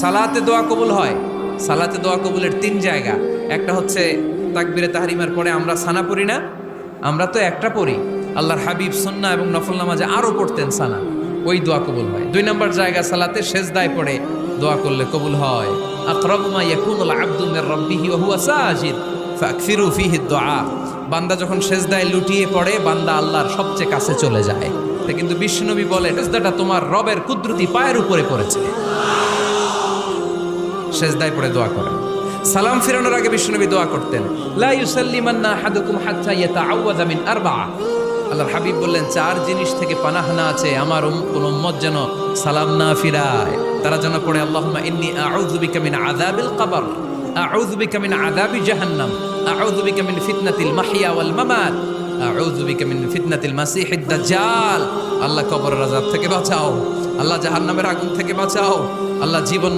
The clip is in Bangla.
সালাতে দোয়া কবুল হয়। সালাতে দোয়া কবুলের 3 জায়গা। একটা হচ্ছে তাকবীরে তাহরিমার পরে আমরা সানা পড়ি না, আমরা তো একটা পড়ি। আল্লাহর হাবিব সুন্নাহ এবং নফল নামাজে আরো পড়তেন সানা, ওই দোয়া কবুল হয়। 2 নম্বর জায়গা সালাতে সেজদায় পড়ে দোয়া করলে কবুল হয়। আকরাবু মা ইয়াকুনুল আবদু মির রাব্বিহি ওয়া হুয়া সাজিদ ফাকসিরু ফিহি দুআ। বান্দা যখন সেজদায় লুটিয়ে পড়ে বান্দা আল্লাহর সবচেয়ে কাছে চলে যায়। তা কিন্তু বিশ্বনবী বলে সেজদাটা তোমার রবের কুদরতি পায়ের উপরে পড়েছে। সেজদায় পড়ে দোয়া করেন। সালাম ফিরানোর আগে বিশ্বনবী দোয়া করতেন, লা ইউসাল্লিমান্না আহাদুকুম হাত্তা ইয়াতাআওয়াযা মিন আরবা'a। আল্লাহর হাবিব বললেন 4 জিনিস থেকে পানাহ না আছে আমার কোন উম্মত যেন সালাম না ফিরায়। তারা যেন পড়ে আল্লাহুম্মা ইন্নী আউযু বিকা মিন আযাবিল কবর, আউযু বিকা মিন আযাবি জাহান্নাম, আউযু বিকা মিন ফিতনাতিল মাহইয়া ওয়াল মামাত, আউযু বিকা মিন ফিতনাতিল মাসিহিদ দাজ্জাল। আল্লাহ কবরের আযাব থেকে বাঁচাও, আল্লাহ জাহান্নামের আগুন থেকে বাঁচাও, আল্লাহ জীবন